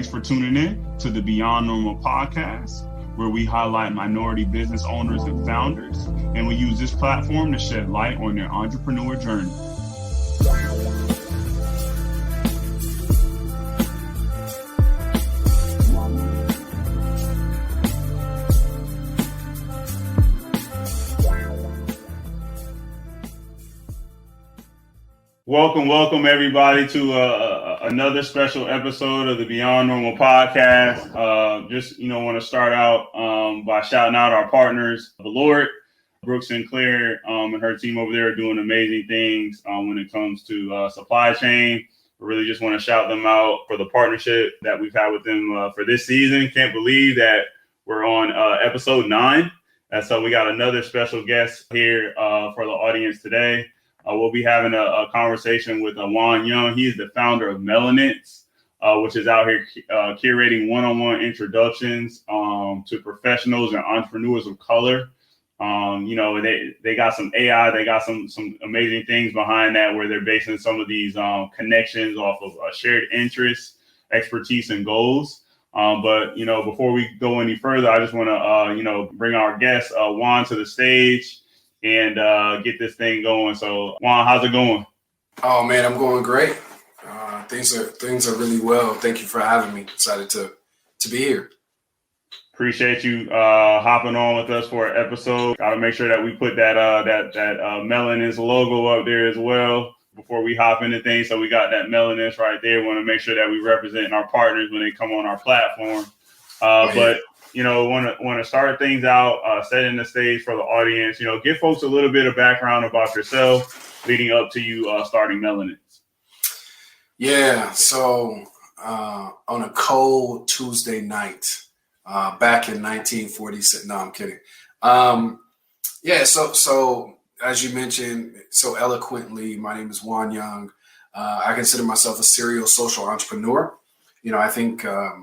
Thanks for tuning in to the Beyond Normal podcast, where we highlight minority business owners and founders, and we use this platform to shed light on their entrepreneur journey. Welcome everybody to another special episode of the Beyond Normal podcast. Want to start out by shouting out our partners, the Lord, Brooke Sinclair, and her team over there are doing amazing things when it comes to supply chain. We really just want to shout them out for the partnership that we've had with them for this season. Can't believe that we're on episode 9. And so we got another special guest here for the audience today. We'll be having a conversation with Juan. He is the founder of MELANENCE, which is out here curating one-on-one introductions to professionals and entrepreneurs of color. They got some AI, they got some amazing things behind that, where they're basing some of these connections off of shared interests, expertise, and goals. But before we go any further, I just want to bring our guest Juan to the stage and get this thing going. So Juan, how's it going? Oh man, I'm going great. Things are really well. Thank you for having me. Excited to be here. Appreciate you hopping on with us for an episode. Gotta make sure that we put that MELANENCE logo up there as well before we hop into things. So we got that MELANENCE right there. Want to make sure that we represent our partners when they come on our platform. But want to start things out, setting the stage for the audience. Give folks a little bit of background about yourself leading up to you starting MELANENCE. Yeah, so on a cold Tuesday night back in 1946. No, I'm kidding. So as you mentioned so eloquently, my name is Juan Young. I consider myself a serial social entrepreneur. I think I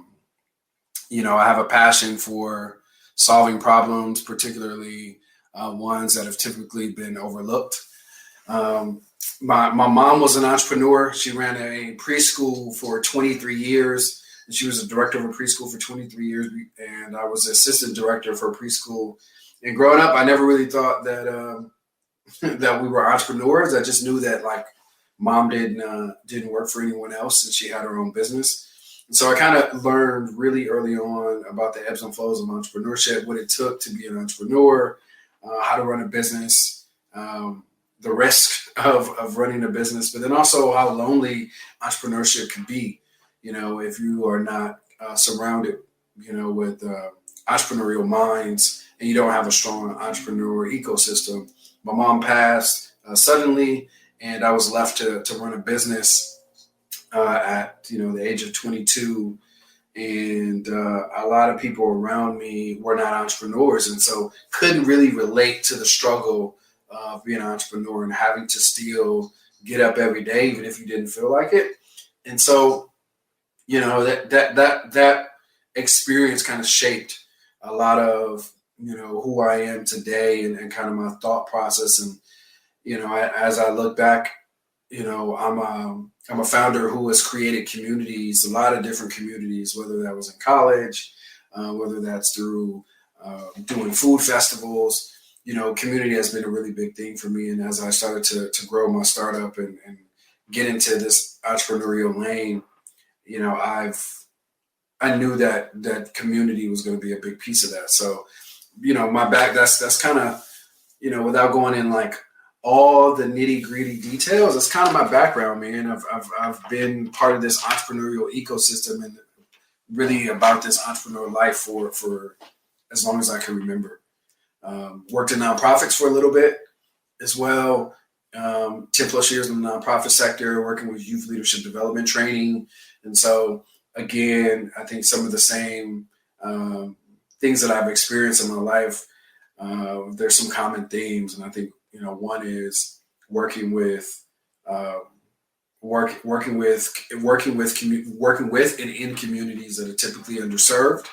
have a passion for solving problems, particularly ones that have typically been overlooked. My mom was an entrepreneur. She ran a preschool for 23 years, and she was a director of a preschool for 23 years, and I was assistant director for a preschool. And growing up, I never really thought that that we were entrepreneurs. I just knew that mom didn't work for anyone else, and she had her own business. And so I kind of learned really early on about the ebbs and flows of entrepreneurship, what it took to be an entrepreneur, how to run a business, the risk of running a business, but then also how lonely entrepreneurship can be, if you are not surrounded, with entrepreneurial minds and you don't have a strong entrepreneur ecosystem. My mom passed suddenly, and I was left to run a business at the age of 22, and a lot of people around me were not entrepreneurs, and so couldn't really relate to the struggle of being an entrepreneur and having to still get up every day even if you didn't feel like it. And so that experience kind of shaped a lot of who I am today and kind of my thought process. And as I look back, I'm a founder who has created communities, a lot of different communities, whether that was in college, whether that's through doing food festivals. Community has been a really big thing for me. And as I started to grow my startup and get into this entrepreneurial lane, I knew that community was going to be a big piece of that. So, my back, that's kind of, without going in all the nitty gritty details, that's kind of my background, man. I've been part of this entrepreneurial ecosystem and really about this entrepreneur life for as long as I can remember. Worked in nonprofits for a little bit as well. 10 plus years in the nonprofit sector, working with youth leadership development training. And so again, I think some of the same things that I've experienced in my life, there's some common themes. And I think, one is working with and in communities that are typically underserved,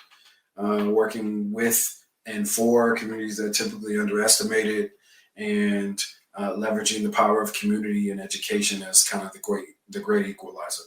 working with and for communities that are typically underestimated, and leveraging the power of community and education as kind of the great equalizer.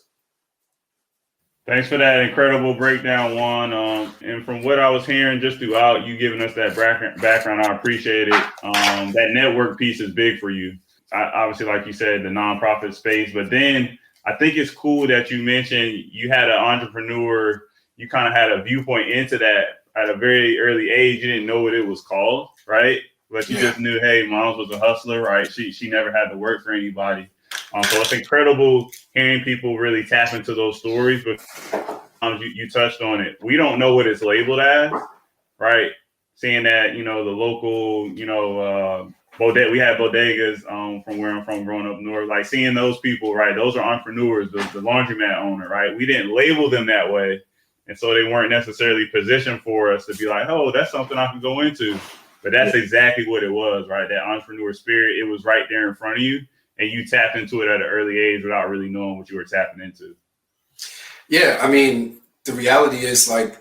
Thanks for that incredible breakdown, Juan. And from what I was hearing just throughout, you giving us that background, I appreciate it. That network piece is big for you. Obviously, like you said, the nonprofit space. But then I think it's cool that you mentioned you had an entrepreneur. You kind of had a viewpoint into that at a very early age. You didn't know what it was called, right? But you just knew, hey, Moms was a hustler, right? She never had to work for anybody. So it's incredible hearing people really tap into those stories. But you touched on it. We don't know what it's labeled as, right? Seeing that, the local, we had bodegas from where I'm from growing up north. Like seeing those people, right? Those are entrepreneurs, the laundromat owner, right? We didn't label them that way. And so they weren't necessarily positioned for us to be like, oh, that's something I can go into. But that's exactly what it was, right? That entrepreneur spirit, it was right there in front of you. And you tapped into it at an early age without really knowing what you were tapping into. Yeah, I mean, the reality is like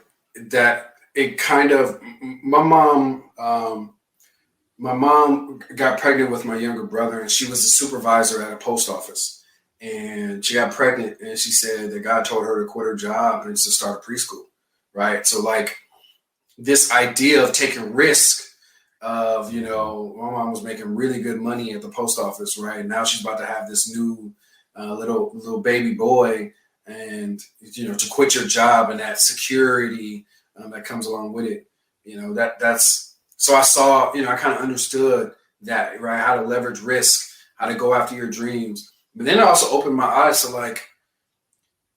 that. It kind of my mom got pregnant with my younger brother, and she was a supervisor at a post office. And she got pregnant, and she said that God told her to quit her job and to start a preschool, right? So like this idea of taking risk of, my mom was making really good money at the post office, right? And now she's about to have this new little baby boy, and to quit your job and that security that comes along with it, that's so I saw, I kind of understood that, right? How to leverage risk, how to go after your dreams. But then it also opened my eyes to like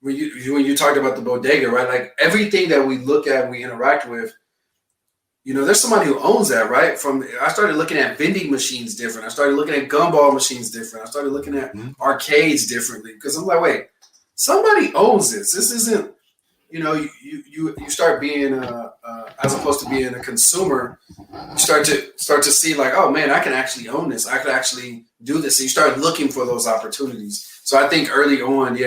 when you talked about the bodega, right? Like everything that we look at, we interact with. There's somebody who owns that, right? I started looking at vending machines different. I started looking at gumball machines different. I started looking at arcades differently because I'm like, wait, somebody owns this. This isn't, you start being as opposed to being a consumer, you start to see like, oh man, I can actually own this. I could actually do this. And you start looking for those opportunities. So I think early on,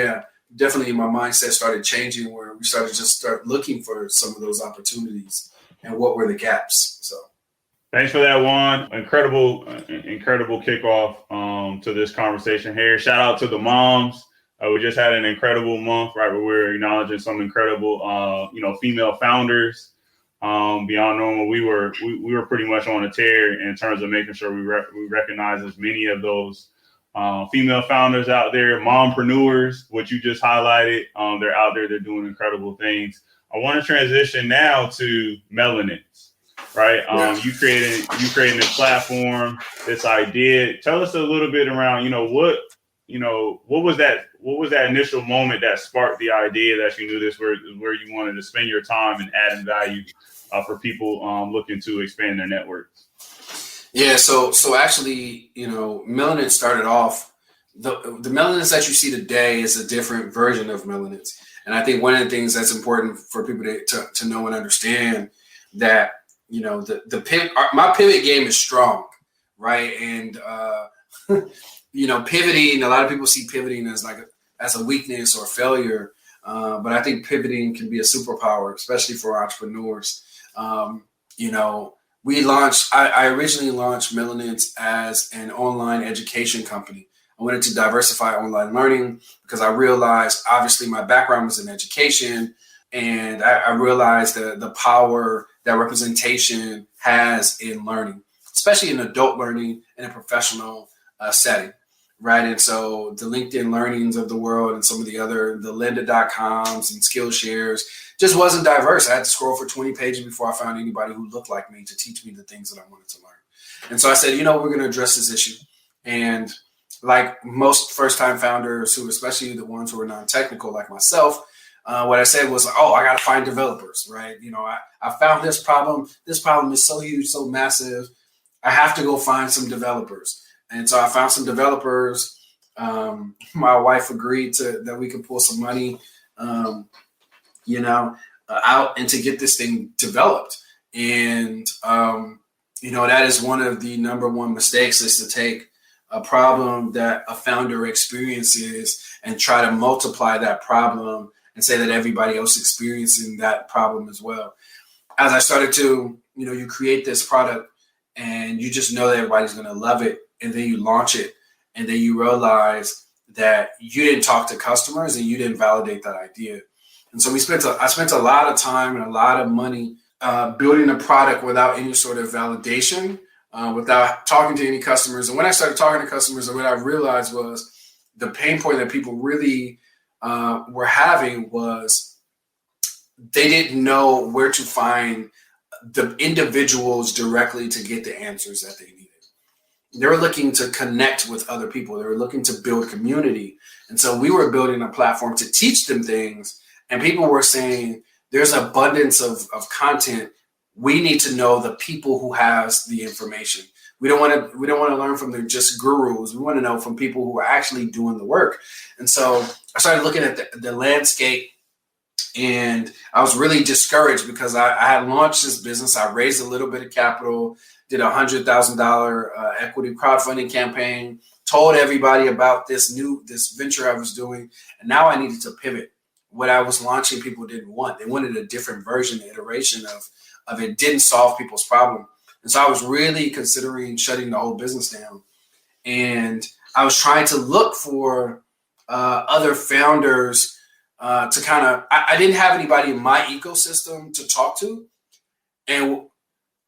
definitely my mindset started changing where we started to start looking for some of those opportunities. And what were the gaps? So, thanks for that, Juan. Incredible kickoff to this conversation here. Shout out to the moms. We just had an incredible month, right, where we're acknowledging some incredible, female founders. Beyond normal, we were pretty much on a tear in terms of making sure we recognize as many of those female founders out there, mompreneurs, which you just highlighted. They're out there. They're doing incredible things. I want to transition now to MELANENCE, right? You created this platform, this idea. Tell us a little bit around, what was that initial moment that sparked the idea that you knew this where you wanted to spend your time and adding value for people looking to expand their networks? Yeah, so actually, MELANENCE started off, the MELANENCE that you see today is a different version of MELANENCE. And I think one of the things that's important for people to know and understand that, my pivot game is strong, right? And, pivoting, a lot of people see pivoting as a weakness or failure. But I think pivoting can be a superpower, especially for entrepreneurs. I originally launched MELANENCE as an online education company. I wanted to diversify online learning because I realized, obviously, my background was in education, and I realized the power that representation has in learning, especially in adult learning in a professional setting, right? And so the LinkedIn Learnings of the world and some of the lynda.coms and Skillshares just wasn't diverse. I had to scroll for 20 pages before I found anybody who looked like me to teach me the things that I wanted to learn. And so I said, we're going to address this issue. And like most first-time founders, who especially the ones who are non-technical like myself, what I said was, I got to find developers, right? I found this problem. This problem is so huge, so massive. I have to go find some developers. And so I found some developers. My wife agreed that we could pull some money, out and to get this thing developed. And, that is one of the number one mistakes, is to take a problem that a founder experiences and try to multiply that problem and say that everybody else experiencing that problem as well. As I started to, you create this product and you just know that everybody's going to love it, and then you launch it, and then you realize that you didn't talk to customers and you didn't validate that idea. And so I spent a lot of time and a lot of money building a product without any sort of validation, without talking to any customers. And when I started talking to customers, what I realized was the pain point that people really were having was they didn't know where to find the individuals directly to get the answers that they needed. They were looking to connect with other people. They were looking to build community. And so we were building a platform to teach them things. And people were saying, there's an abundance of content. We need to know the people who has the information. We don't want to learn from the just gurus. We want to know from people who are actually doing the work. And so I started looking at the landscape, and I was really discouraged because I had launched this business. I raised a little bit of capital, did a $100,000 equity crowdfunding campaign, told everybody about this venture I was doing, and now I needed to pivot. What I was launching, people didn't want. They wanted a different version, iteration of it. Didn't solve people's problem, and so I was really considering shutting the whole business down. And I was trying to look for other founders to kind of. I didn't have anybody in my ecosystem to talk to, and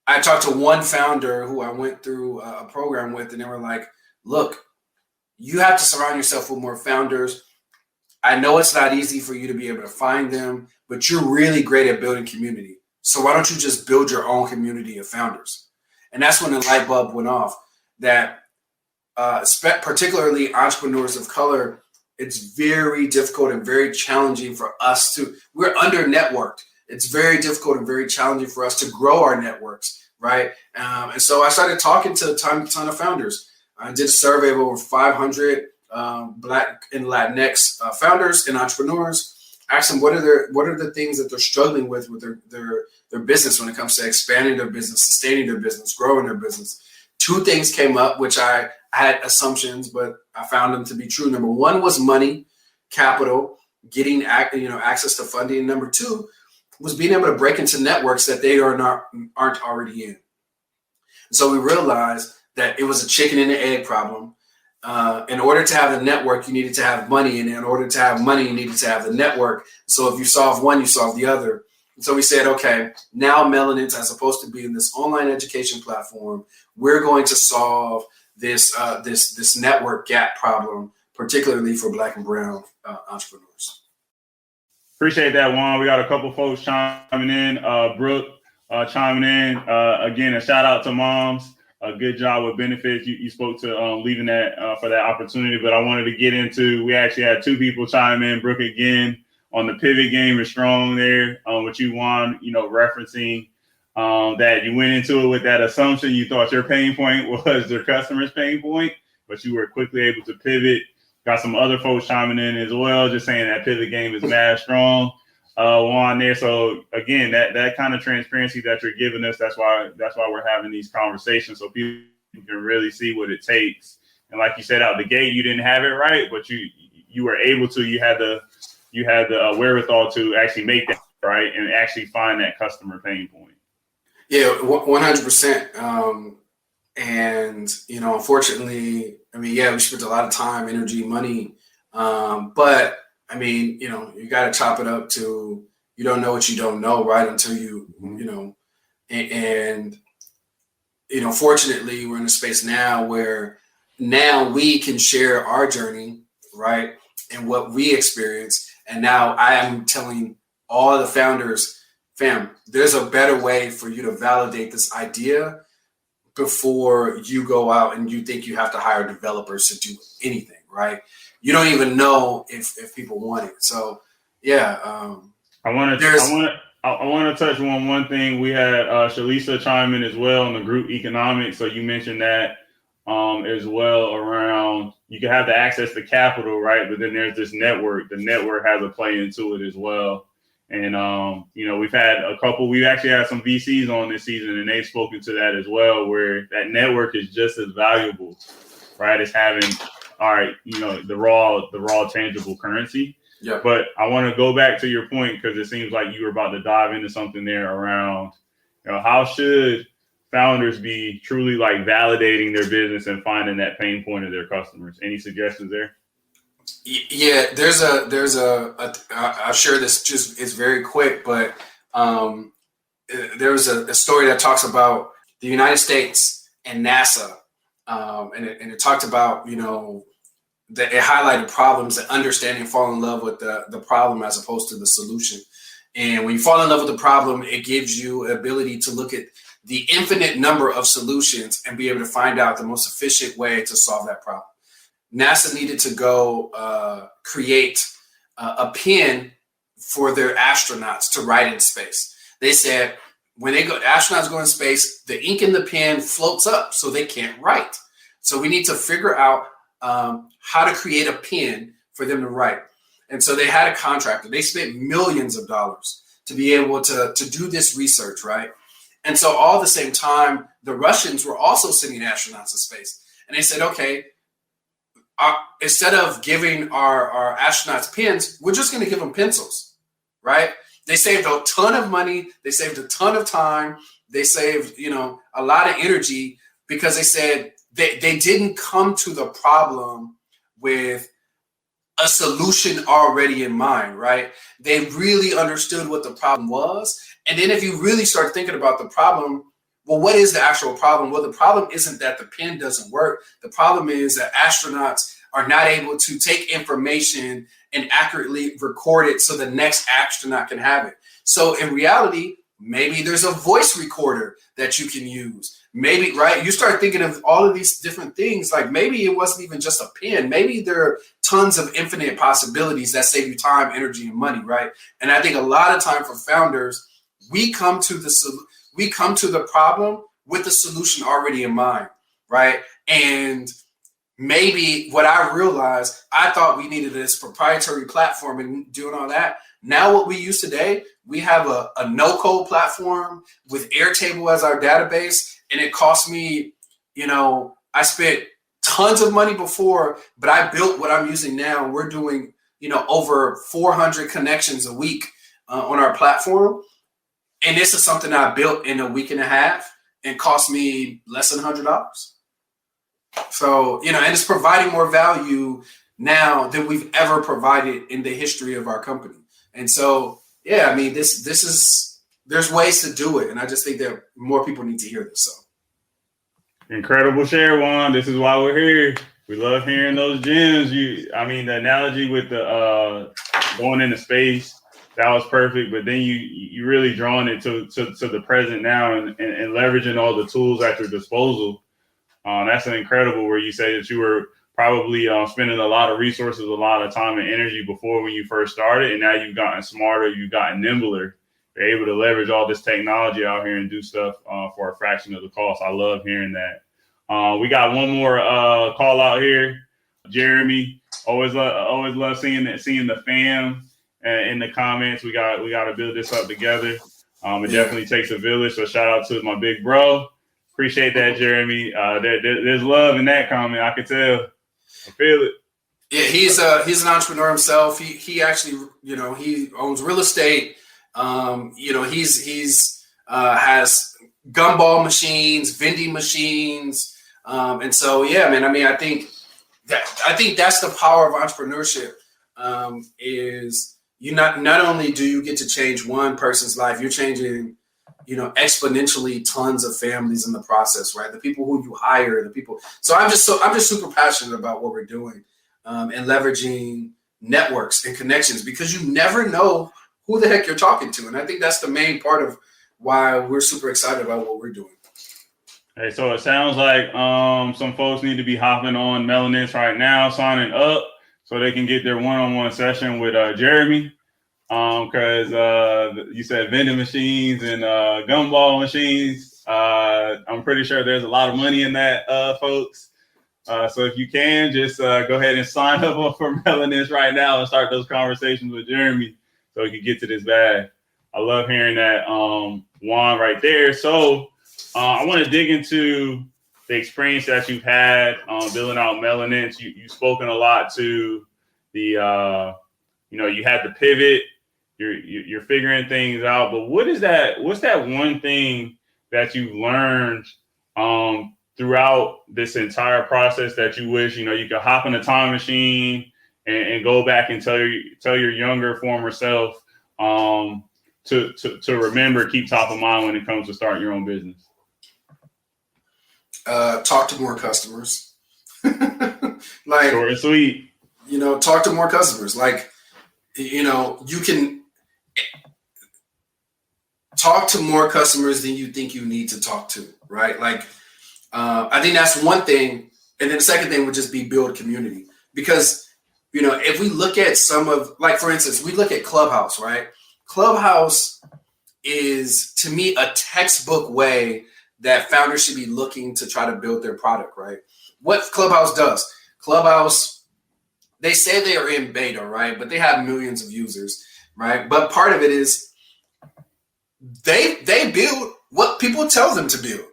I talked to one founder who I went through a program with, and they were like, look, you have to surround yourself with more founders. I know it's not easy for you to be able to find them, but you're really great at building community. So why don't you just build your own community of founders? And that's when the light bulb went off that particularly entrepreneurs of color, it's very difficult and very challenging for us we're under networked. It's very difficult and very challenging for us to grow our networks, right? And so I started talking to a ton of founders. I did a survey of over 500 Black and Latinx founders and entrepreneurs. Asked them what are the things that they're struggling with their business when it comes to expanding their business, sustaining their business, growing their business. Two things came up, which I had assumptions, but I found them to be true. Number one was money, capital, getting access to funding. And number two was being able to break into networks that they aren't already in. And so we realized that it was a chicken and the egg problem. In order to have the network, you needed to have money. And in order to have money, you needed to have the network. So if you solve one, you solve the other. And so we said, okay, now MELANENCE, as opposed to being this online education platform, we're going to solve this network gap problem, particularly for Black and brown entrepreneurs. Appreciate that, Juan. We got a couple folks chiming in. Brooke chiming in. Again, a shout out to moms. A good job with benefits. You spoke to leaving that for that opportunity, but I wanted to get into, we actually had two people chime in. Brooke again on the pivot game is strong there with you, Juan, referencing that you went into it with that assumption. You thought your pain point was their customer's pain point, but you were quickly able to pivot. Got some other folks chiming in as well, just saying that pivot game is mad strong. Juan there. So again, that kind of transparency that you're giving us, that's why we're having these conversations, so people can really see what it takes. And like you said out the gate, you didn't have it right, but you were able to. You had the wherewithal to actually make that right and actually find that customer pain point. Yeah, 100%. And unfortunately, we spent a lot of time, energy, money, but you got to chop it up to, you don't know what you don't know, right? Until fortunately, we're in a space now where now we can share our journey, right? And what we experience. And now I am telling all the founders, fam, there's a better way for you to validate this idea before you go out and you think you have to hire developers to do anything, right? You don't even know if people want it. So, yeah. I want to touch on one thing. We had Shalisa chime in as well on the group economics. So you mentioned that as well around, you can have the access to capital, right? But then there's this network. The network has a play into it as well. And, we've actually had some VCs on this season, and they've spoken to that as well, where that network is just as valuable, right? As having, the raw tangible currency. Yeah. But I want to go back to your point, because it seems like you were about to dive into something there around, how should founders be truly like validating their business and finding that pain point of their customers? Any suggestions there? Yeah, I'll share this, just it's very quick, but um, there was a story that talks about the United States and NASA, and it talked about, that it highlighted problems and understanding, fall in love with the problem as opposed to the solution. And when you fall in love with the problem, it gives you an ability to look at the infinite number of solutions and be able to find out the most efficient way to solve that problem. NASA needed to go create a pen for their astronauts to write in space. They said when astronauts go in space, the ink in the pen floats up, so they can't write. So we need to figure out how to create a pen for them to write. And so they had a contractor. They spent millions of dollars to be able to do this research, right? And so all at the same time, the Russians were also sending astronauts to space. And they said, okay, instead of giving our astronauts pens, we're just going to give them pencils, right? They saved a ton of money. They saved a ton of time. They saved, a lot of energy, because they said they didn't come to the problem with a solution already in mind, right? They really understood what the problem was. And then if you really start thinking about the problem, well, what is the actual problem? Well, the problem isn't that the pen doesn't work. The problem is that astronauts are not able to take information and accurately record it so the next astronaut can have it. So in reality, maybe there's a voice recorder that you can use. Maybe, right? You start thinking of all of these different things. Like maybe it wasn't even just a pen. Maybe there are tons of infinite possibilities that save you time, energy, and money, right? And I think a lot of time for founders, we come to the problem with the solution already in mind, right? And maybe what I realized, I thought we needed this proprietary platform and doing all that. Now what we use today, we have a no-code platform with Airtable as our database, and it cost me, I spent tons of money before, but I built what I'm using now. We're doing, over 400 connections a week on our platform. And this is something I built in a week and a half and cost me less than $100. So, and it's providing more value now than we've ever provided in the history of our company. And so, yeah, I mean, there's ways to do it. And I just think that more people need to hear this. So. Incredible share, Juan. This is why we're here. We love hearing those gems. The analogy with the going into space, that was perfect. But then you really drawing it to the present now and leveraging all the tools at your disposal. That's an incredible, where you say that you were probably spending a lot of resources, a lot of time and energy before when you first started. And now you've gotten smarter, you've gotten nimbler. You're able to leverage all this technology out here and do stuff for a fraction of the cost. I love hearing that. We got one more call out here. Jeremy, always love seeing the fam in the comments. We got to build this up together. It definitely takes a village. So shout out to my big bro. Appreciate that, Jeremy. There's love in that comment. I can tell. I feel it. Yeah, he's an entrepreneur himself. He actually, he owns real estate. He's has gumball machines, vending machines, and so yeah, man. I mean, I think that's the power of entrepreneurship. Is you not only do you get to change one person's life, you're changing, exponentially tons of families in the process, right? The people who you hire, the people. So I'm just super passionate about what we're doing, and leveraging networks and connections, because you never know who the heck you're talking to. And I think that's the main part of why we're super excited about what we're doing. Hey, so it sounds like some folks need to be hopping on MELANENCE right now, signing up so they can get their one-on-one session with Jeremy. Because you said vending machines and gumball machines. I'm pretty sure there's a lot of money in that, folks. So if you can, just go ahead and sign up for MELANENCE right now and start those conversations with Jeremy so we can get to this bag. I love hearing that, Juan, right there. So I want to dig into the experience that you've had building out MELANENCE. You've spoken a lot to the, you had to pivot. You're figuring things out, but what's that one thing that you learned throughout this entire process that you wish, you could hop in a time machine and go back and tell your younger former self to remember, keep top of mind when it comes to starting your own business? Talk to more customers. Short and sweet. Talk to more customers. You can talk to more customers than you think you need to talk to, right? I think that's one thing. And then the second thing would just be build community. Because, if we look at for instance, we look at Clubhouse, right? Clubhouse is, to me, a textbook way that founders should be looking to try to build their product, right? What Clubhouse does, they say they are in beta, right? But they have millions of users, right? But part of it is they build what people tell them to build.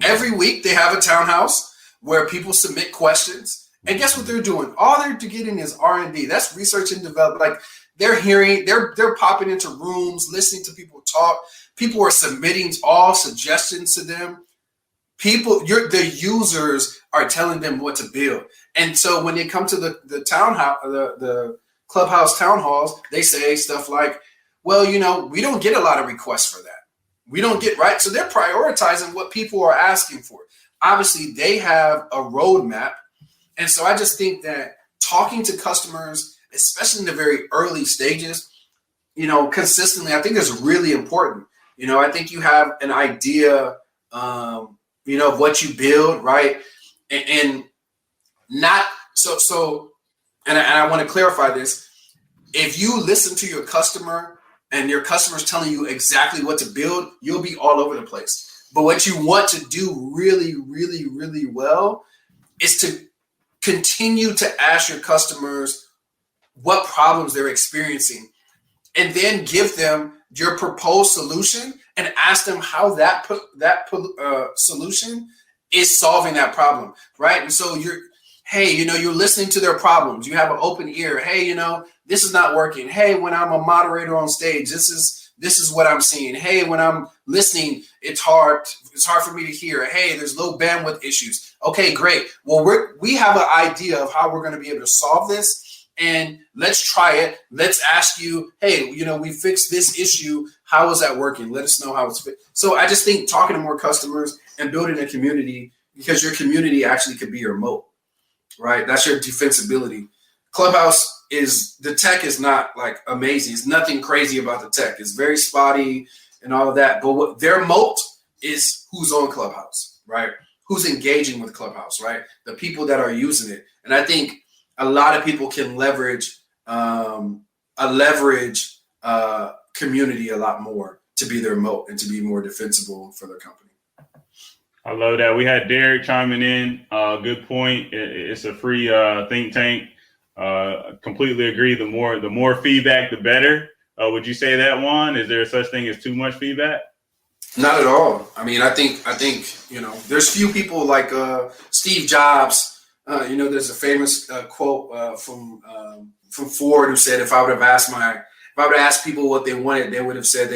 Every week they have a townhouse where people submit questions. And guess what they're doing? All they're getting is R&D. That's research and development. They're popping into rooms, listening to people talk. People are submitting all suggestions to them. The users are telling them what to build. And so when they come to the townhouse, the Clubhouse town halls, they say stuff like, well, we don't get a lot of requests for that. We don't get, right? So they're prioritizing what people are asking for. Obviously, they have a roadmap. And so I just think that talking to customers, especially in the very early stages, consistently, I think is really important. I think you have an idea, of what you build, right? And not so. And I want to clarify this. If you listen to your customer and your customer's telling you exactly what to build, you'll be all over the place. But what you want to do really, really, really well is to continue to ask your customers what problems they're experiencing, and then give them your proposed solution and ask them how that solution is solving that problem, right? And so you're listening to their problems. You have an open ear. Hey, this is not working. Hey, when I'm a moderator on stage, this is what I'm seeing. Hey, when I'm listening, it's hard for me to hear. Hey, there's low bandwidth issues. Okay, great. Well, we have an idea of how we're going to be able to solve this. And let's try it. Let's ask you, hey, we fixed this issue. How is that working? Let us know how it's fixed. So I just think talking to more customers and building a community, because your community actually could be your moat, right? That's your defensibility. Clubhouse the tech is not amazing. It's nothing crazy about the tech. It's very spotty and all of that. But what their moat is who's on Clubhouse, right? Who's engaging with Clubhouse, right? The people that are using it. And I think a lot of people can leverage community a lot more to be their moat and to be more defensible for their company. I love that. We had Derek chiming in. Good point. It's a free think tank. Completely agree. The more feedback, the better. Would you say that, Juan? Is there such thing as too much feedback? Not at all. I mean, I think there's few people like Steve Jobs. There's a famous quote from Ford who said, if I would have asked people what they wanted, they would have said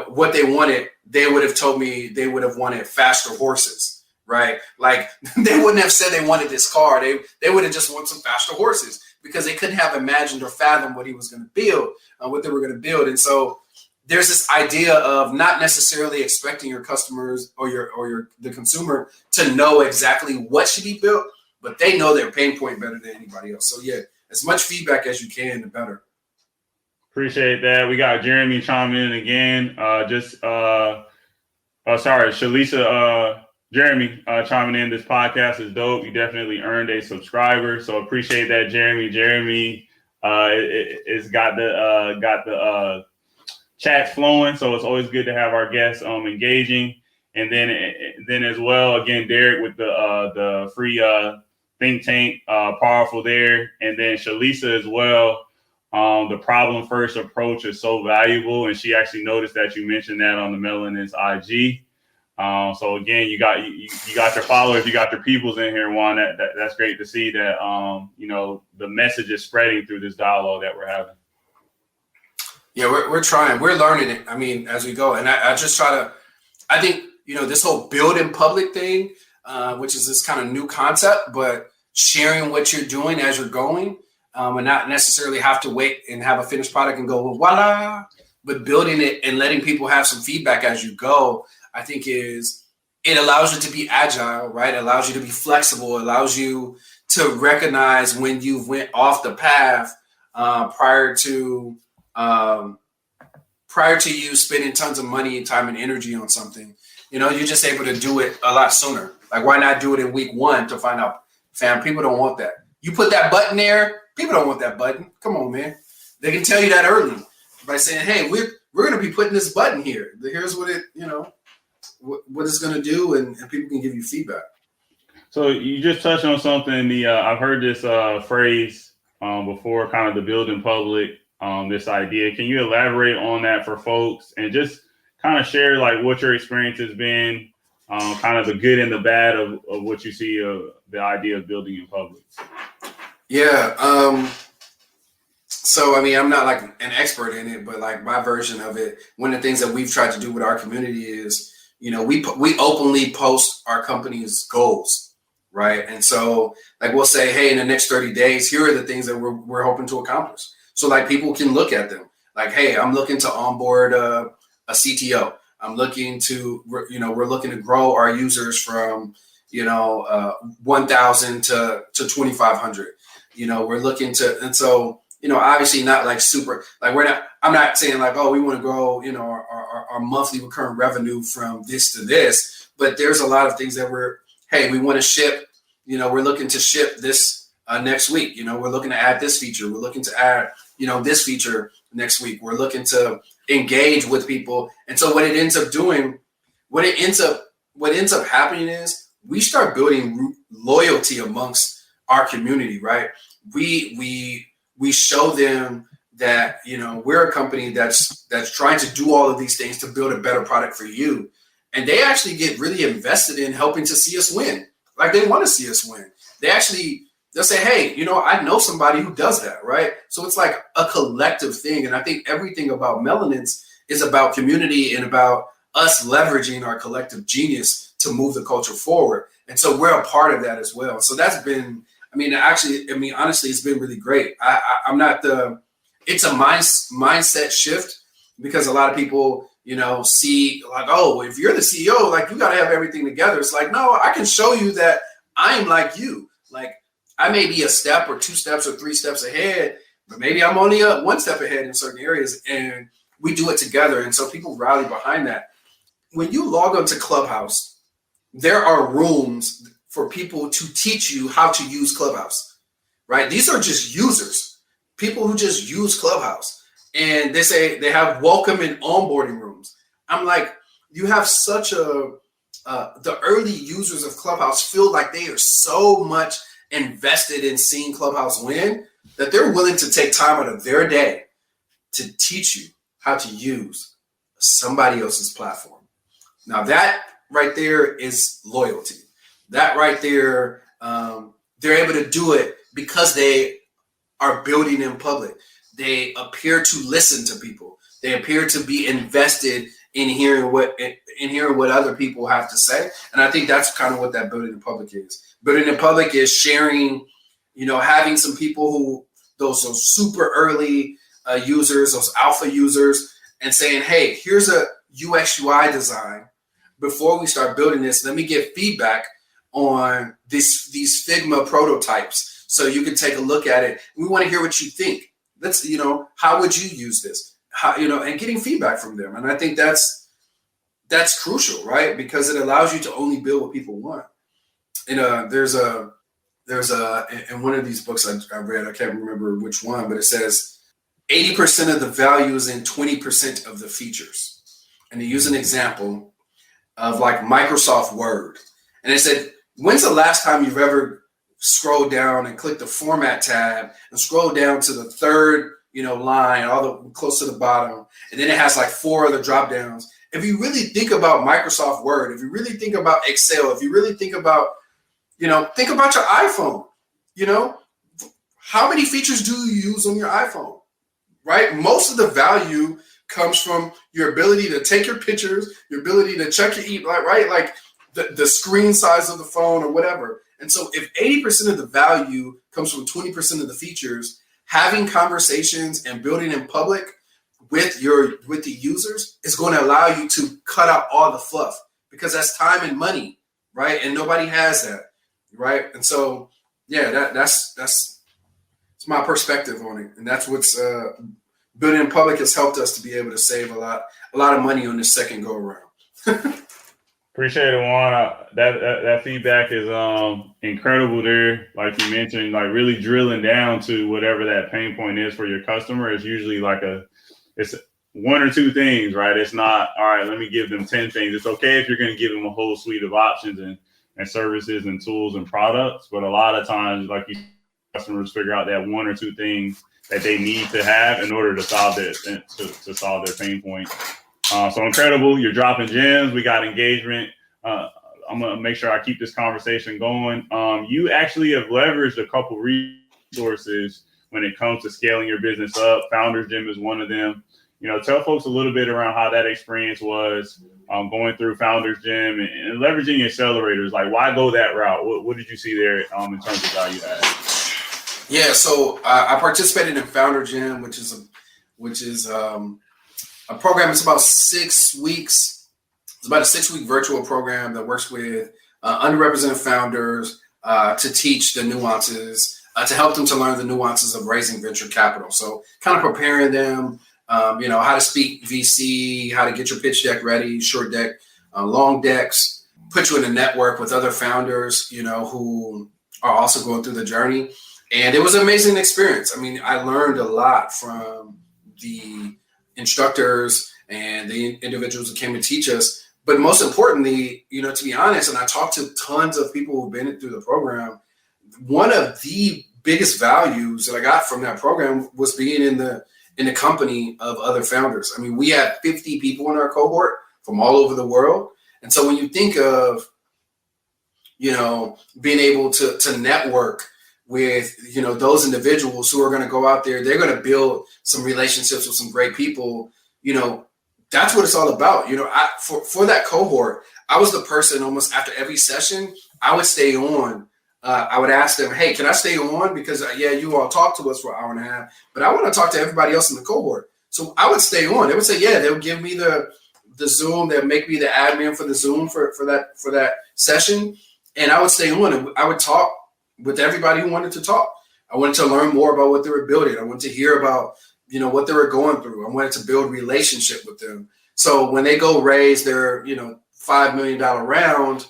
what they wanted. They would have told me they would have wanted faster horses, right? They wouldn't have said they wanted this car. They would have just wanted some faster horses because they couldn't have imagined or fathomed what he was going to build, what they were going to build. And so there's this idea of not necessarily expecting your customers or the consumer to know exactly what should be built, but they know their pain point better than anybody else. So yeah, as much feedback as you can, the better. Appreciate that. We got Jeremy chiming in again. Shalisa, Jeremy chiming in. This podcast is dope. You definitely earned a subscriber, so appreciate that, Jeremy. Jeremy is got the chats flowing, so it's always good to have our guests engaging. And then as well, again, Derek with the free think tank, powerful there. And then Shalisa as well. The problem first approach is so valuable, and she actually noticed that you mentioned that on the MELANENCE IG. So again, you got your followers, you got your peoples in here, Juan. That's great to see that the message is spreading through this dialogue that we're having. Yeah, we're trying. We're learning it. I mean, as we go, and I just try to. I think this whole build in public thing, which is this kind of new concept, but sharing what you're doing as you're going. and not necessarily have to wait and have a finished product and go, well, voila. But building it and letting people have some feedback as you go, I think it allows you to be agile, right? It allows you to be flexible. It allows you to recognize when you went off the path prior to you spending tons of money, time, and energy on something. You're just able to do it a lot sooner. Like, why not do it in week 1 to find out, fam, people don't want that. You put that button there, people don't want that button. Come on, man. They can tell you that early by saying, hey, we're going to be putting this button here. Here's what it, what it's going to do, and people can give you feedback. So you just touched on something. I've heard this phrase before, kind of the build in public, this idea. Can you elaborate on that for folks and just kind of share like what your experience has been, kind of the good and the bad of what you see the idea of building in public? Yeah. So, I mean, I'm not like an expert in it, but like my version of it, one of the things that we've tried to do with our community is, we openly post our company's goals, right? And so like we'll say, hey, in the next 30 days, here are the things that we're hoping to accomplish. So like people can look at them like, hey, I'm looking to onboard a CTO. I'm looking to, we're looking to grow our users from, 1,000 to 2,500. We're looking to, and so, obviously not like super, like I'm not saying like, oh, we want to grow, our monthly recurrent revenue from this to this, but there's a lot of things that we want to ship, we're looking to ship this next week. We're looking to add this feature. We're looking to add, this feature next week. We're looking to engage with people. And so what it ends up doing, what ends up happening is we start building loyalty amongst our community, right? We show them that, we're a company that's trying to do all of these things to build a better product for you. And they actually get really invested in helping to see us win. Like, they want to see us win. They'll say, hey, I know somebody who does that, right? So it's like a collective thing. And I think everything about MELANENCE is about community and about us leveraging our collective genius to move the culture forward. And so we're a part of that as well. So that's been, honestly, it's been really great. It's a mindset shift, because a lot of people, see like, oh, if you're the CEO, like you got to have everything together. It's like, no, I can show you that I'm like you. Like, I may be a step or 2 steps or 3 steps ahead, but maybe I'm only 1 step ahead in certain areas, and we do it together. And so people rally behind that. When you log onto Clubhouse, there are rooms for people to teach you how to use Clubhouse, right? These are just users, people who just use Clubhouse. And they say they have welcome and onboarding rooms. I'm like, you have such the early users of Clubhouse feel like they are so much invested in seeing Clubhouse win that they're willing to take time out of their day to teach you how to use somebody else's platform. Now that right there is loyalty. That right there, they're able to do it because they are building in public. They appear to listen to people. They appear to be invested in hearing what other people have to say. And I think that's kind of what that building in public is. Building in public is sharing, having some people who, those super early users, those alpha users, and saying, hey, here's a UX UI design. Before we start building this, let me get feedback on these Figma prototypes so you can take a look at it. We want to hear what you think. Let's, how would you use this? How, and getting feedback from them. And I think that's crucial, right? Because it allows you to only build what people want. And there's in one of these books I read, I can't remember which one, but it says 80% of the value is in 20% of the features. And they use an example of like Microsoft Word. And it said, when's the last time you've ever scroll down and click the format tab and scroll down to the third, line, all the close to the bottom. And then it has like 4 other drop downs. If you really think about Microsoft Word, if you really think about Excel, if you really think about, think about your iPhone, how many features do you use on your iPhone, right? Most of the value comes from your ability to take your pictures, your ability to check your email, right? Like the screen size of the phone or whatever. And so if 80% of the value comes from 20% of the features, having conversations and building in public with the users is going to allow you to cut out all the fluff, because that's time and money, right? And nobody has that, right? And so, yeah, that's my perspective on it, and that's what's building in public has helped us to be able to save a lot of money on this second go around. Appreciate it, Juan. That feedback is incredible there. Like you mentioned, like really drilling down to whatever that pain point is for your customer. It's usually it's one or two things, right? It's not, all right, let me give them 10 things. It's okay if you're going to give them a whole suite of options and services and tools and products. But a lot of times, like you, customers figure out that one or two things that they need to have in order to solve their pain point. So incredible. You're dropping gems. We got engagement. I'm going to make sure I keep this conversation going. You actually have leveraged a couple resources when it comes to scaling your business up. Founders Gym is one of them. Tell folks a little bit around how that experience was going through Founders Gym and leveraging accelerators. Like, why go that route? What did you see there in terms of value add? Yeah, so I participated in Founder Gym, which is a program. It's about 6 weeks. It's about a 6-week virtual program that works with underrepresented founders to teach the nuances, to help them to learn the nuances of raising venture capital. So kind of preparing them, how to speak VC, how to get your pitch deck ready, short deck, long decks, put you in a network with other founders, who are also going through the journey. And it was an amazing experience. I mean, I learned a lot from the instructors and the individuals who came to teach us. But most importantly, to be honest, and I talked to tons of people who've been through the program, one of the biggest values that I got from that program was being in the company of other founders. I mean, we had 50 people in our cohort from all over the world. And so when you think of, being able to network with, those individuals who are going to go out there, they're going to build some relationships with some great people, that's what it's all about. For that cohort, I was the person almost after every session, I would stay on. I would ask them, hey, can I stay on? Because you all talked to us for an hour and a half, but I want to talk to everybody else in the cohort. So I would stay on. They would say, they would give me the Zoom. They'd make me the admin for the Zoom for that session. And I would stay on and I would talk with everybody who wanted to talk. I wanted to learn more about what they were building. I wanted to hear about, what they were going through. I wanted to build relationship with them. So when they go raise their, $5 million round,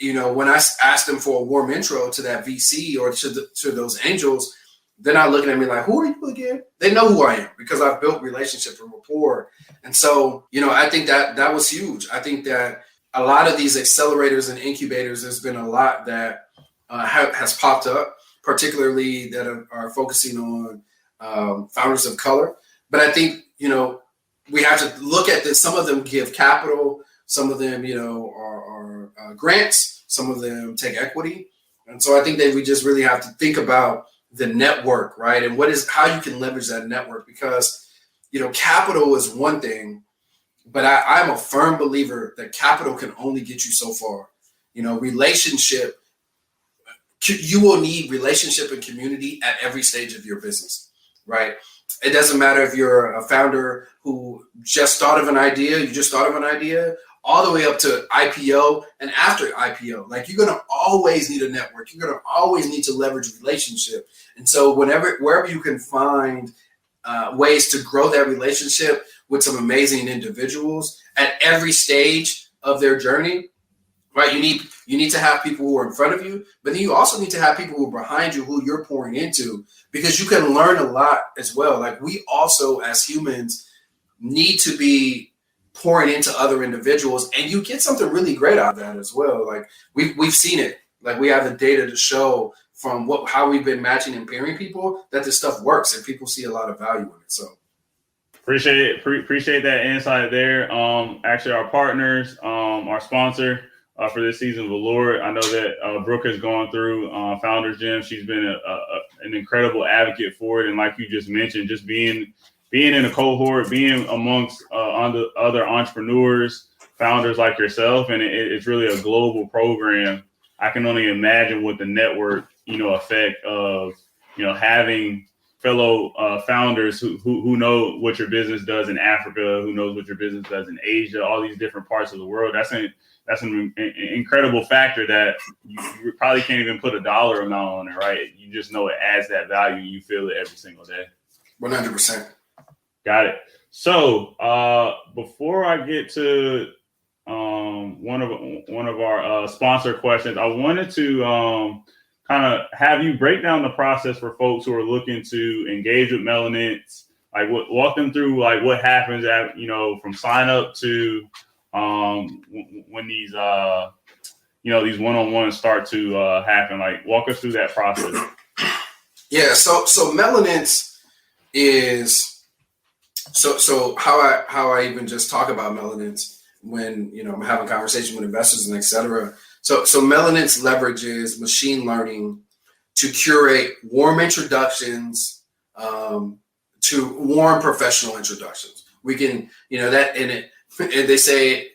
when I asked them for a warm intro to that VC or to those angels, they're not looking at me like, who are you again? They know who I am because I've built relationship and rapport. And so, I think that was huge. I think that a lot of these accelerators and incubators, there's been a lot that has popped up, particularly that are focusing on founders of color. But I think, we have to look at this. Some of them give capital. Some of them, are grants. Some of them take equity. And so I think that we just really have to think about the network, right? And how you can leverage that network, because, capital is one thing, but I'm a firm believer that capital can only get you so far. Relationship, you will need relationship and community at every stage of your business, right? It doesn't matter if you're a founder who just thought of an idea, all the way up to IPO and after IPO. Like, you're going to always need a network. You're going to always need to leverage relationship. And so wherever you can find ways to grow that relationship with some amazing individuals at every stage of their journey, right? You need to have people who are in front of you, but then you also need to have people who are behind you, who you're pouring into, because you can learn a lot as well. Like, we also as humans need to be pouring into other individuals, and you get something really great out of that as well. Like, we've seen it. Like, we have the data to show from how we've been matching and pairing people that this stuff works, and people see a lot of value in it. So appreciate that insight there. Actually, our partners, our sponsor for this season, Velour. I know that Brooke has gone through Founders Gym. She's been an incredible advocate for it, and like you just mentioned, just being in a cohort, being amongst other entrepreneurs, founders like yourself, and it's really a global program. I can only imagine what the network, effect of, having fellow founders who know what your business does in Africa, who knows what your business does in Asia, all these different parts of the world. That's an incredible factor that you probably can't even put a dollar amount on it, right? You just know it adds that value. You feel it every single day. 100%. Got it. So before I get to one of our sponsor questions, I wanted to kind of have you break down the process for folks who are looking to engage with MELANENCE. Like, walk them through like what happens at from sign up to when these these one-on-ones start to happen. Like, walk us through that process. Yeah. So MELANENCE is so how I even just talk about MELANENCE when I'm having conversations with investors and et cetera. So MELANENCE leverages machine learning to curate warm introductions to warm professional introductions. We can, that in it, and they say,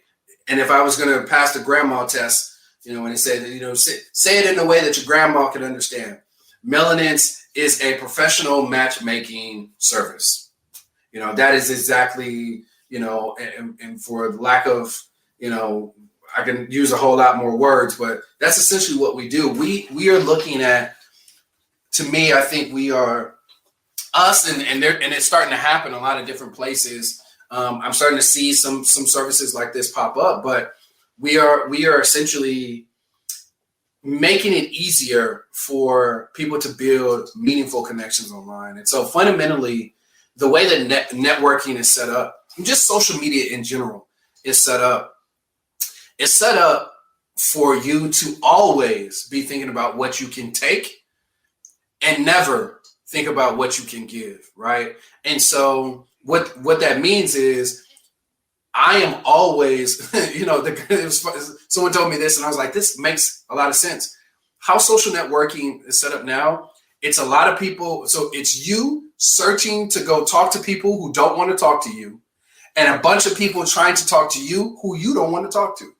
and if I was going to pass the grandma test, when they say that, say it in a way that your grandma can understand. MELANENCE is a professional matchmaking service. That is exactly, and for lack of, I can use a whole lot more words, but that's essentially what we do. We are looking at, to me, I think we are us, and it's starting to happen a lot of different places. I'm starting to see some services like this pop up, but we are essentially making it easier for people to build meaningful connections online. And so fundamentally, the way that networking is set up, just social media in general is set up for you to always be thinking about what you can take and never think about what you can give, right? And so what that means is I am always, someone told me this and I was like, this makes a lot of sense. How social networking is set up now, it's a lot of people. So it's you searching to go talk to people who don't want to talk to you, and a bunch of people trying to talk to you who you don't want to talk to.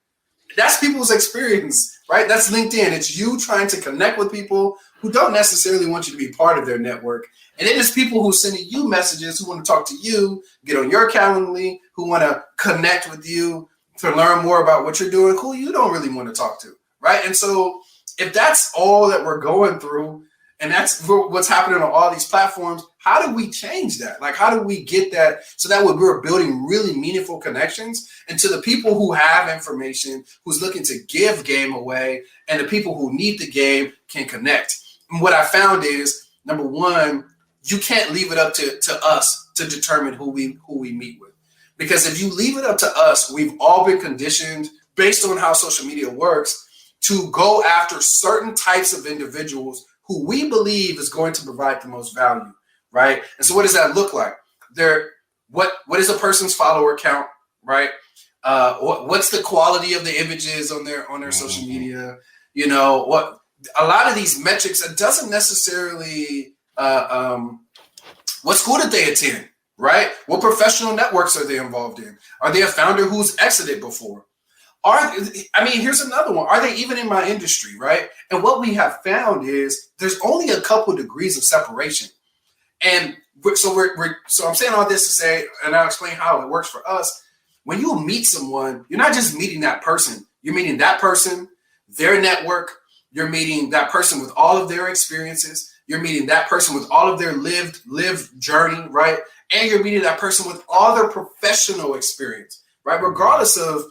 That's people's experience, right? That's LinkedIn. It's you trying to connect with people who don't necessarily want you to be part of their network. And then there's people who sending you messages who want to talk to you, get on your Calendly, who want to connect with you to learn more about what you're doing, who you don't really want to talk to, right? And so if that's all that we're going through, and that's what's happening on all these platforms, how do we change that? Like, how do we get that so that we're building really meaningful connections? And to the people who have information, who's looking to give game away, and the people who need the game can connect. And what I found is, number one, you can't leave it up to us to determine who we meet with. Because if you leave it up to us, we've all been conditioned based on how social media works to go after certain types of individuals who we believe is going to provide the most value, right? And so what does that look like? What is a person's follower count, right? What's the quality of the images on their social media? What a lot of these metrics, it doesn't necessarily what school did they attend, right? What professional networks are they involved in? Are they a founder who's exited before? Here's another one. Are they even in my industry, right? And what we have found is there's only a couple degrees of separation. And so I'm saying all this to say, and I'll explain how it works for us. When you meet someone, you're not just meeting that person. You're meeting that person, their network. You're meeting that person with all of their experiences. You're meeting that person with all of their lived journey, right? And you're meeting that person with all their professional experience, right? Regardless of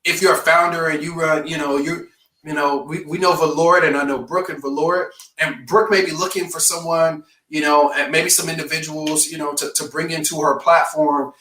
if you're a founder and you run, we know Valorant, and I know Brooke and Valorant, and Brooke may be looking for someone, and maybe some individuals, to bring into her platform,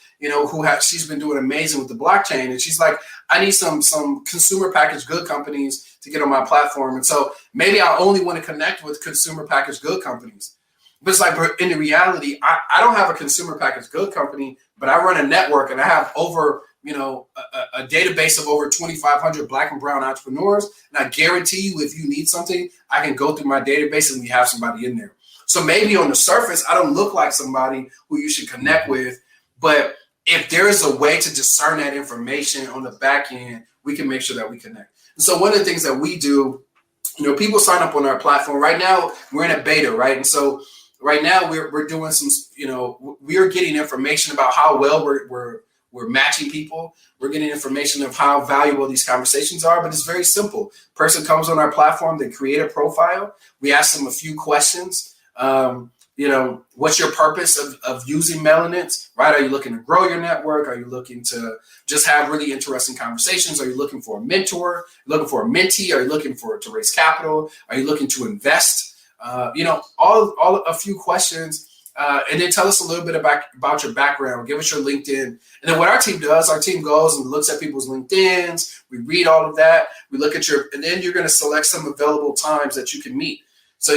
she's been doing amazing with the blockchain. And she's like, I need some consumer packaged good companies to get on my platform. And so maybe I only want to connect with consumer packaged good companies. But it's like, in the reality, I don't have a consumer packaged good company, but I run a network and I have over, a database of over 2,500 Black and brown entrepreneurs. And I guarantee you, if you need something, I can go through my database and we have somebody in there. So maybe on the surface, I don't look like somebody who you should connect with. But if there is a way to discern that information on the back end, we can make sure that we connect. And so one of the things that we do, people sign up on our platform. Right now, we're in a beta, right? And so right now we're doing some, we're getting information about how well we're matching people. We're getting information of how valuable these conversations are, but it's very simple. Person comes on our platform, they create a profile. We ask them a few questions. What's your purpose of using Melanence, right? Are you looking to grow your network? Are you looking to just have really interesting conversations? Are you looking for a mentor? Are you looking for a mentee? Are you looking to raise capital? Are you looking to invest? All a few questions. And then tell us a little bit about your background. Give us your LinkedIn. And then what our team does, our team goes and looks at people's LinkedIns. We read all of that. We look at and then you're going to select some available times that you can meet. So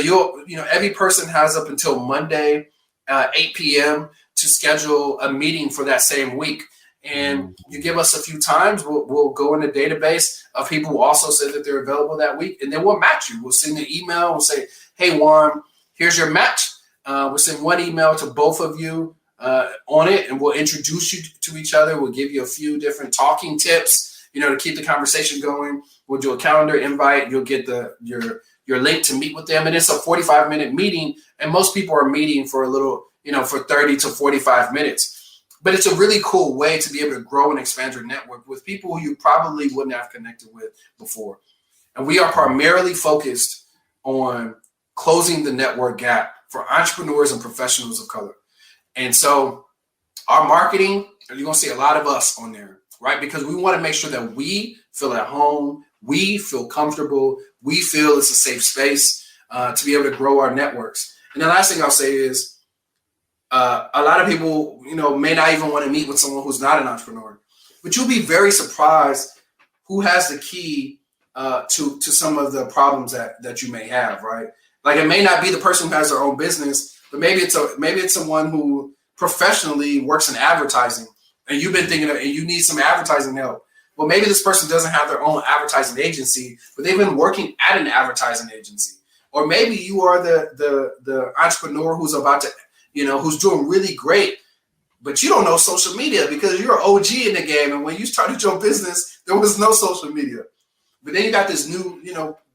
every person has up until Monday, 8 p.m. to schedule a meeting for that same week. And you give us a few times, we'll go in the database of people who also said that they're available that week. And then we'll match you. We'll send an email. We'll say, hey, Juan, here's your match. We'll send one email to both of you on it, and we'll introduce you to each other. We'll give you a few different talking tips, to keep the conversation going. We'll do a calendar invite. You'll get your link to meet with them, and it's a 45-minute meeting. And most people are meeting for a little, for 30 to 45 minutes. But it's a really cool way to be able to grow and expand your network with people who you probably wouldn't have connected with before. And we are primarily focused on closing the network gap for entrepreneurs and professionals of color. And so our marketing, you're going to see a lot of us on there, right? Because we want to make sure that we feel at home, we feel comfortable, we feel it's a safe space to be able to grow our networks. And the last thing I'll say is a lot of people, may not even want to meet with someone who's not an entrepreneur, but you'll be very surprised who has the key to some of the problems that you may have, right? Like it may not be the person who has their own business, but maybe it's someone who professionally works in advertising, and you've been thinking and you need some advertising help. Well, maybe this person doesn't have their own advertising agency, but they've been working at an advertising agency. Or maybe you are the entrepreneur who's about to, who's doing really great, but you don't know social media because you're an OG in the game. And when you started your business, there was no social media. But then you got this new,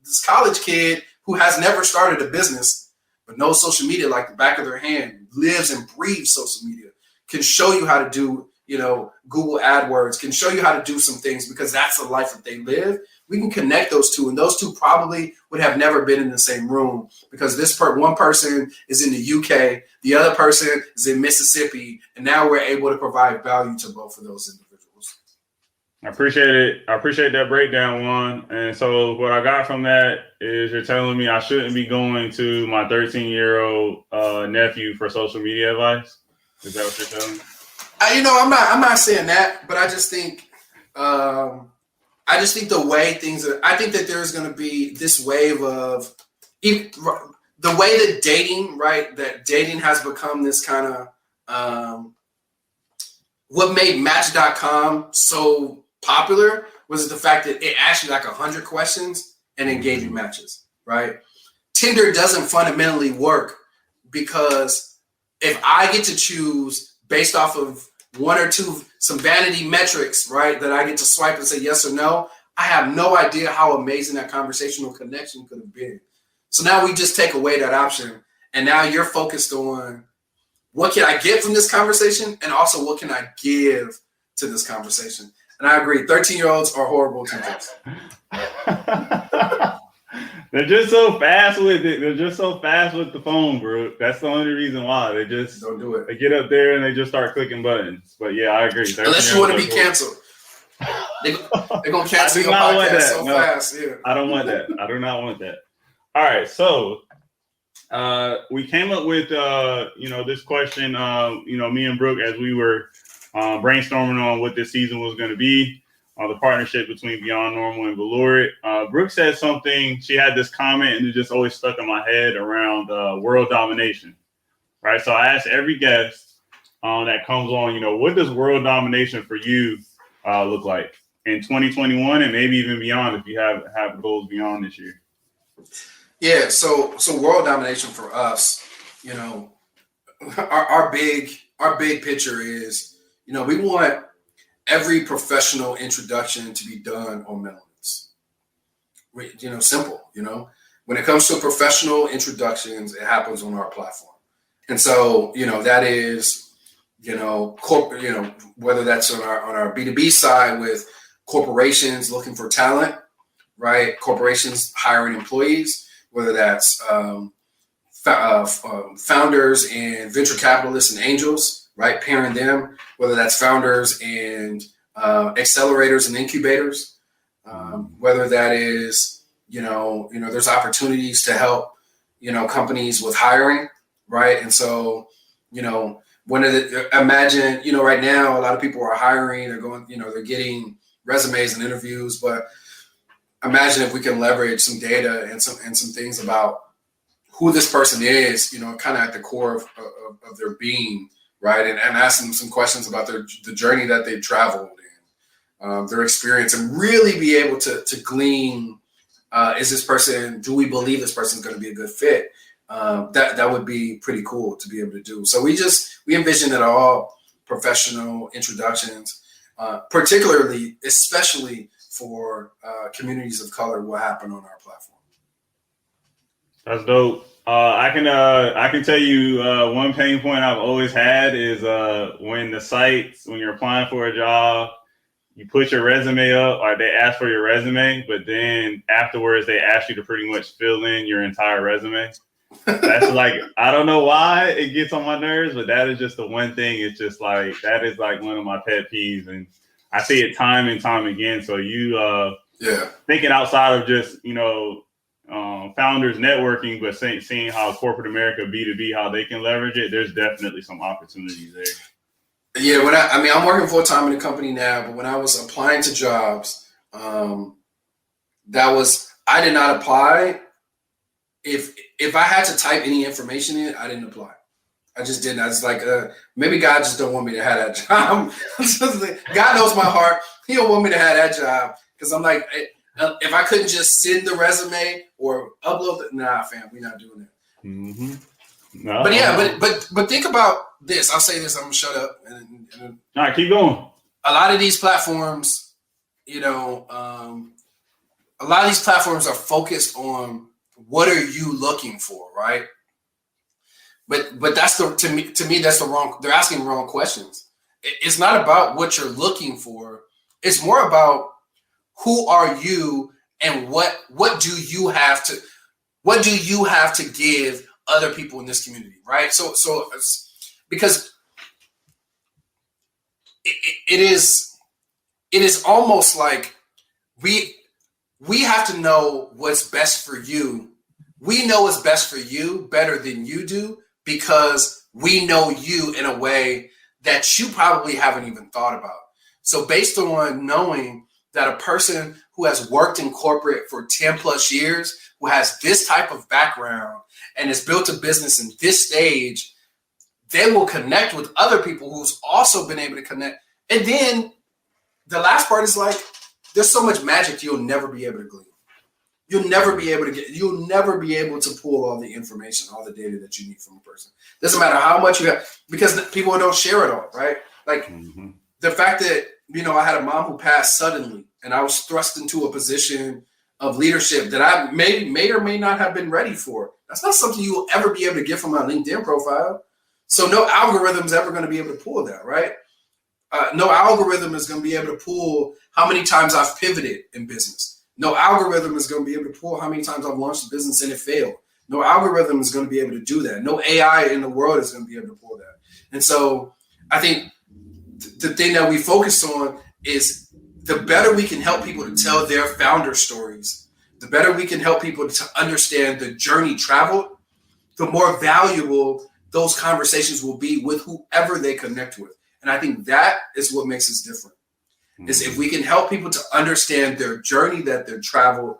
this college kid who has never started a business, but knows social media like the back of their hand, lives and breathes social media, can show you how to do, Google AdWords, can show you how to do some things because that's the life that they live. We can connect those two, and those two probably would have never been in the same room because one person is in the UK, the other person is in Mississippi, and now we're able to provide value to both of those individuals. I appreciate it. I appreciate that breakdown, Juan. And so what I got from that is you're telling me I shouldn't be going to my 13-year-old nephew for social media advice. Is that what you're telling me? I'm not saying that, but I just think the way things are, I think that there's going to be this wave of the way that dating, right? That dating has become this kind of what made Match.com so popular was the fact that it asked you like 100 questions and then gave you matches, right? Tinder doesn't fundamentally work because if I get to choose based off of one or two, some vanity metrics, right, that I get to swipe and say yes or no, I have no idea how amazing that conversational connection could have been. So now we just take away that option, and now you're focused on what can I get from this conversation and also what can I give to this conversation. And I agree, 13-year-olds are horrible teachers. They're just so fast with it. They're just so fast with the phone, bro. That's the only reason why. They just don't do it. They get up there and they just start clicking buttons. But yeah, I agree. Unless you want to be canceled. They're going to cancel your podcast so fast. Yeah. I don't want that. I do not want that. All right. So we came up with, this question, me and Brooke, as we were brainstorming on what this season was going to be. The partnership between Beyond Normal and Velour. Brooke said something. She had this comment, and it just always stuck in my head around world domination, right? So I asked every guest that comes on, what does world domination for you look like in 2021 and maybe even beyond if you have goals beyond this year? Yeah, so world domination for us, our big picture is, we want every professional introduction to be done on Melanence. Simple, When it comes to professional introductions, it happens on our platform. And so, that is, whether that's on our B2B side with corporations looking for talent, right? Corporations hiring employees, whether that's founders and venture capitalists and angels, right? Pairing them, whether that's founders and accelerators and incubators, whether that is, there's opportunities to help, companies with hiring, right? And so, imagine, right now, a lot of people are hiring, they're going, they're getting resumes and interviews, but imagine if we can leverage some data and some things about who this person is, kind of at the core of their being, right? And ask them some questions about the journey that they've traveled and their experience, and really be able to glean, do we believe this person is going to be a good fit? That would be pretty cool to be able to do. So we envision that all professional introductions, especially for communities of color, will happen on our platform. That's dope. I can tell you one pain point I've always had is when you're applying for a job, you put your resume up, or they ask for your resume, but then afterwards they ask you to pretty much fill in your entire resume. That's like, I don't know why it gets on my nerves, but that is just the one thing. It's just like, that is like one of my pet peeves, and I see it time and time again. So thinking outside of just, founders networking, but seeing how corporate America B2B, how they can leverage it, there's definitely some opportunities there. Yeah, I'm working full time in a company now, but when I was applying to jobs, I did not apply. If I had to type any information in, I didn't apply. I just didn't. I was like, maybe God just don't want me to have that job. God knows my heart. He don't want me to have that job, because I'm like, if I couldn't just send the resume or upload it, nah, fam, we're not doing that. Mm-hmm. No. But yeah, but think about this. I'll say this. I'm gonna shut up. And all right, keep going. A lot of these platforms, a lot of these platforms are focused on what are you looking for, right? But that's to me that's the wrong. They're asking the wrong questions. It's not about what you're looking for. It's more about who are you and what do you have to give other people in this community, right? So because it is almost like we have to know what's best for you. We know what's best for you better than you do, because we know you in a way that you probably haven't even thought about. So based on knowing that a person who has worked in corporate for 10 plus years, who has this type of background and has built a business in this stage, they will connect with other people who's also been able to connect. And then the last part is like, there's so much magic you'll never be able to glean. You'll never be able to pull all the information, all the data that you need from a person. Doesn't matter how much you have, because people don't share it all, right? Like the fact that, I had a mom who passed suddenly, and I was thrust into a position of leadership that I may or may not have been ready for. That's not something you will ever be able to get from my LinkedIn profile. So no algorithm is ever going to be able to pull that, right? No algorithm is going to be able to pull how many times I've pivoted in business. No algorithm is going to be able to pull how many times I've launched a business and it failed. No algorithm is going to be able to do that. No AI in the world is going to be able to pull that. And so I think the thing that we focus on is the better we can help people to tell their founder stories, the better we can help people to understand the journey traveled, the more valuable those conversations will be with whoever they connect with. And I think that is what makes us different. Is if we can help people to understand their journey that they've traveled,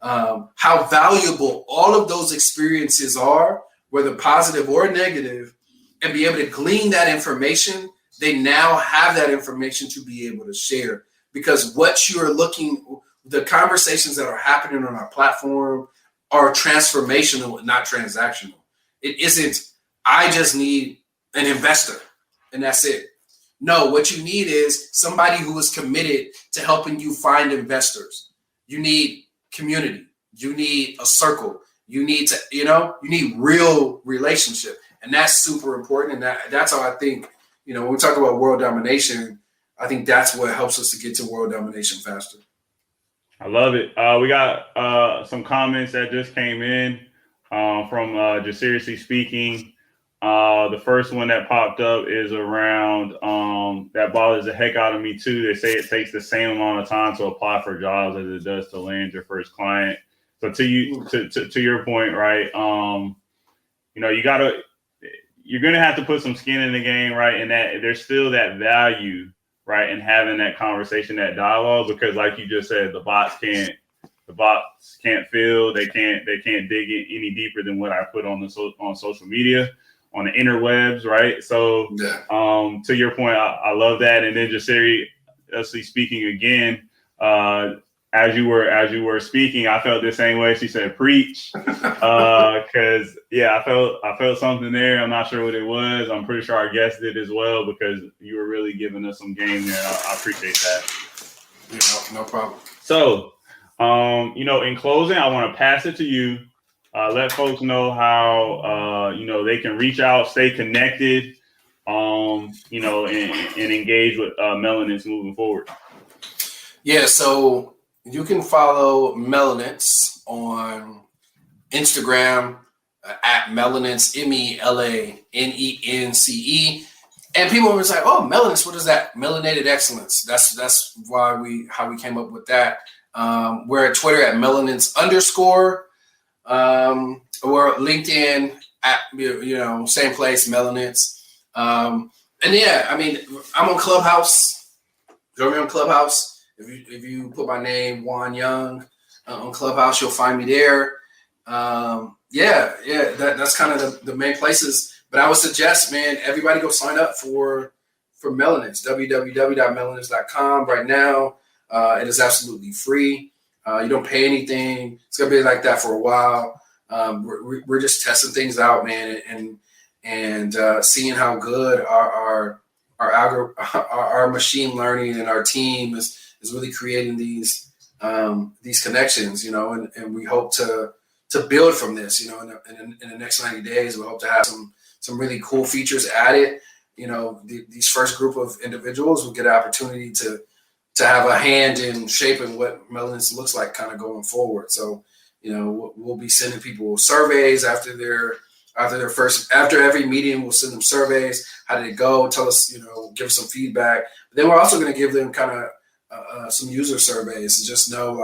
how valuable all of those experiences are, whether positive or negative, and be able to glean that information, they now have that information to be able to share. Because what you are the conversations that are happening on our platform are transformational and not transactional. It isn't, I just need an investor and that's it. No, what you need is somebody who is committed to helping you find investors. You need community. You need a circle. You need to, you need real relationship. And that's super important. And that's how I think, when we talk about world domination, I think that's what helps us to get to world domination faster. I love it. We got some comments that just came in from Just Seriously Speaking. The first one that popped up is around that bothers the heck out of me too. They say it takes the same amount of time to apply for jobs as it does to land your first client. So to your point, right? You're gonna have to put some skin in the game, right? And that there's still that value, right, in having that conversation, that dialogue, because like you just said, the bots can't feel, they can't dig in any deeper than what I put on social media, on the interwebs, right? So to your point, I love that. And then just seriously speaking again, as you were speaking, I felt the same way. She said, "Preach," because I felt something there. I'm not sure what it was. I'm pretty sure our guest did as well, because you were really giving us some game there. I appreciate that. Yeah, no problem. So, in closing, I want to pass it to you. Let folks know how they can reach out, stay connected, and engage with Melanence moving forward. Yeah, so you can follow Melanence on Instagram at Melanence, MELANENCE. And people were like, "Oh, Melanence, what is that?" Melanated excellence. That's how we came up with that. We're at Twitter at Melanence _. We're LinkedIn at same place, Melanence. And yeah, I mean, I'm on Clubhouse. Join me on Clubhouse. If you put my name Juan Young on Clubhouse, you'll find me there. That's kind of the main places. But I would suggest, man, everybody go sign up for Melanence, www.melanence.com right now. It is absolutely free. You don't pay anything. It's gonna be like that for a while. We're just testing things out, man, and seeing how good our machine learning and our team is really creating these connections, and we hope to build from this, in the next 90 days. We hope to have some really cool features added. These first group of individuals will get an opportunity to have a hand in shaping what Melanence looks like kind of going forward. So, we'll be sending people surveys after every meeting. We'll send them surveys. How did it go? Tell us, give us some feedback. But then we're also going to give them kind of some user surveys to just know,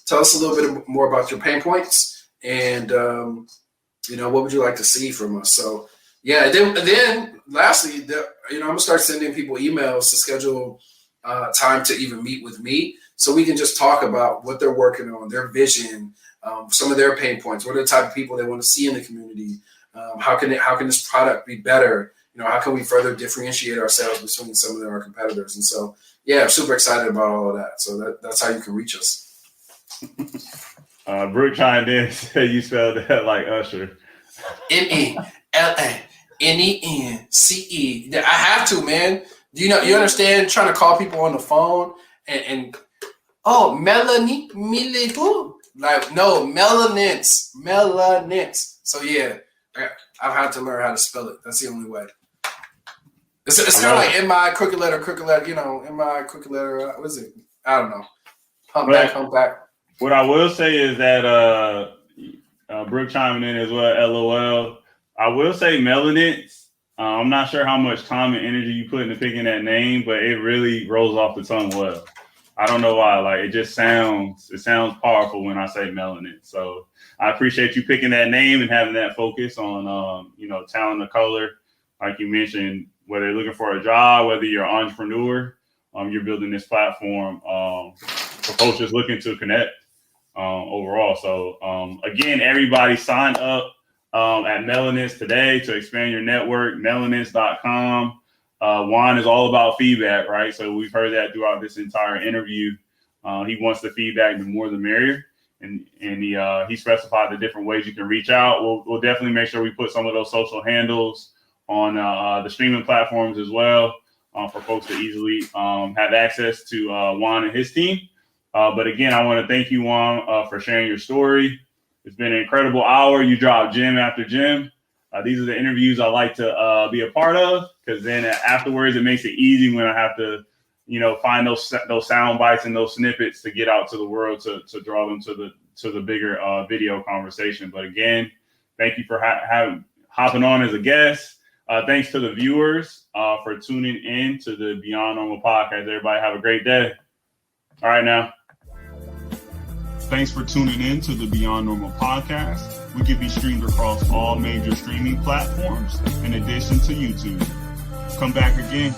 tell us a little bit more about your pain points and, what would you like to see from us? So, yeah. Then lastly, I'm going to start sending people emails to schedule time to even meet with me, so we can just talk about what they're working on, their vision, some of their pain points. What are the type of people they want to see in the community? How can this product be better? How can we further differentiate ourselves between some of our competitors? And so, yeah, I'm super excited about all of that. So that's how you can reach us. Brooke chimed in and said you spelled that like Usher. MELANENCE. I have to, man. Do you understand trying to call people on the phone and Melanie, who? No, Melanence. So yeah, I've had to learn how to spell it. That's the only way. It's kind of like in my crooked letter, in my crooked letter, what is it? I don't know. Humpback. What I will say is that Brooke chiming in as well, LOL. I will say Melanence. I'm not sure how much time and energy you put into picking that name, but it really rolls off the tongue well. I don't know why. It sounds powerful when I say Melanence. So I appreciate you picking that name and having that focus on, talent of color. Like you mentioned, whether you're looking for a job, whether you're an entrepreneur, you're building this platform for folks just looking to connect overall. So again, everybody sign up at Melanence today to expand your network, melanence.com. Juan is all about feedback, right? So we've heard that throughout this entire interview. He wants the feedback, the more the merrier. And he specified the different ways you can reach out. We'll definitely make sure we put some of those social handles on the streaming platforms as well for folks to easily have access to Juan and his team. But again, I want to thank you, Juan, for sharing your story. It's been an incredible hour. You dropped gem after gem. These are the interviews I like to be a part of, because then afterwards it makes it easy when I have to, find those sound bites and those snippets to get out to the world to draw them to the bigger video conversation. But again, thank you for hopping on as a guest. Thanks to the viewers for tuning in to the Beyond Normal podcast. Everybody have a great day. All right now. Thanks for tuning in to the Beyond Normal podcast. We can be streamed across all major streaming platforms in addition to YouTube. Come back again.